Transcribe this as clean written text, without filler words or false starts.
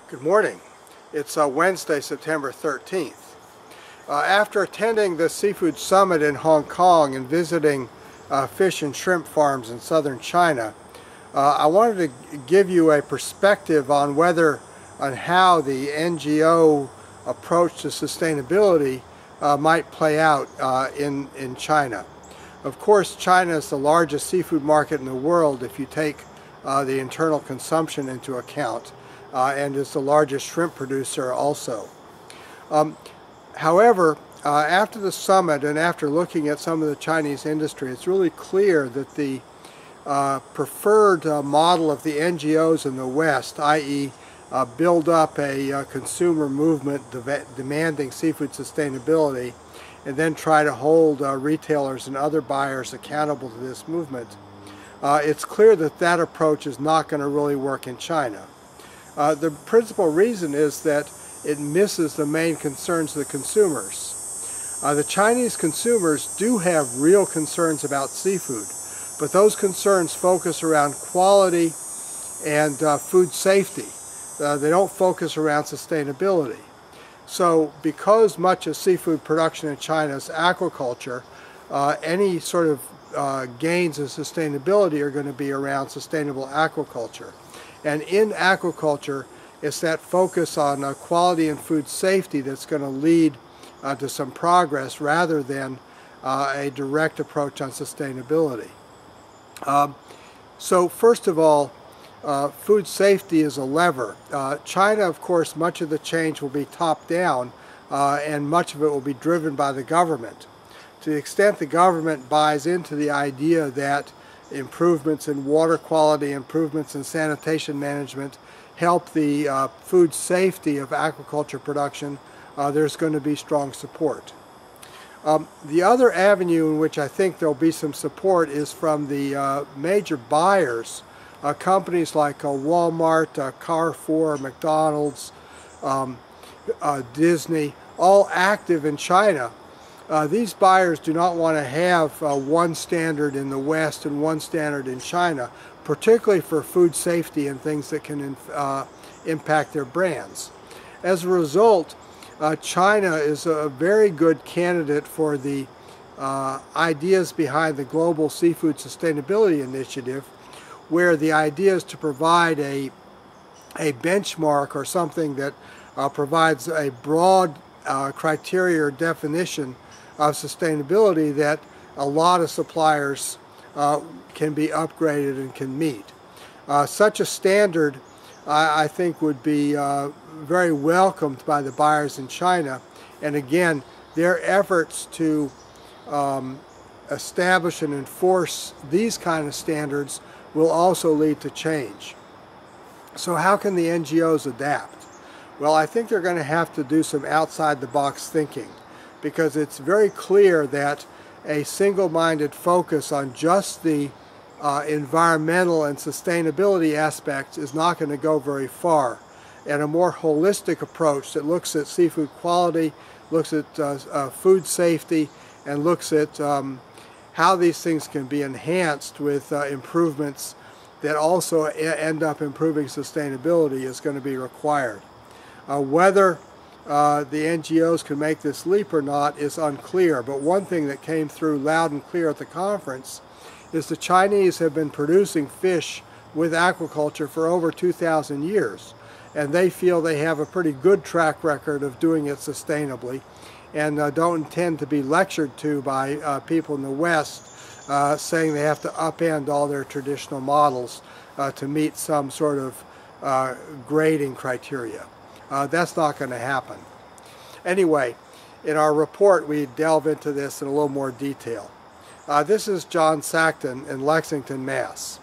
Good morning. It's Wednesday, September 13th. After attending the Seafood Summit in Hong Kong and visiting fish and shrimp farms in southern China, I wanted to give you a perspective on how the NGO approach to sustainability might play out in China. Of course, China is the largest seafood market in the world if you take the internal consumption into account. And is the largest shrimp producer also. However, after the summit and after looking at some of the Chinese industry, it's really clear that the preferred model of the NGOs in the West, i.e. Build up a consumer movement demanding seafood sustainability and then try to hold retailers and other buyers accountable to this movement, it's clear that that approach is not going to really work in China. The principal reason is that it misses the main concerns of the consumers. The Chinese consumers do have real concerns about seafood, but those concerns focus around quality and food safety. They don't focus around sustainability. So because much of seafood production in China is aquaculture, any sort of gains in sustainability are going to be around sustainable aquaculture. And in aquaculture, it's that focus on quality and food safety that's going to lead to some progress rather than a direct approach on sustainability. So first of all, food safety is a lever. China, of course, much of the change will be top-down and much of it will be driven by the government. To the extent the government buys into the idea that improvements in water quality, improvements in sanitation management help the food safety of aquaculture production, there's going to be strong support. The other avenue in which I think there'll be some support is from the major buyers, companies like Walmart, Carrefour, McDonald's, Disney, all active in China. These buyers do not want to have one standard in the West and one standard in China, particularly for food safety and things that can impact their brands. As a result, China is a very good candidate for the ideas behind the Global Seafood Sustainability Initiative, where the idea is to provide a benchmark or something that provides a broad criteria or definition of sustainability that a lot of suppliers can be upgraded and can meet. Such a standard, I think, would be very welcomed by the buyers in China, and again, their efforts to establish and enforce these kind of standards will also lead to change. So how can the NGOs adapt? Well, I think they're going to have to do some outside-the-box thinking, because it's very clear that a single-minded focus on just the environmental and sustainability aspects is not going to go very far. And a more holistic approach that looks at seafood quality, looks at food safety, and looks at how these things can be enhanced with improvements that also end up improving sustainability is going to be required. Whether the NGOs can make this leap or not is unclear, but one thing that came through loud and clear at the conference is the Chinese have been producing fish with aquaculture for over 2,000 years, and they feel they have a pretty good track record of doing it sustainably, and don't intend to be lectured to by people in the West saying they have to upend all their traditional models to meet some sort of grading criteria. That's not going to happen. Anyway, in our report we delve into this in a little more detail. This is John Sackton in Lexington, Mass.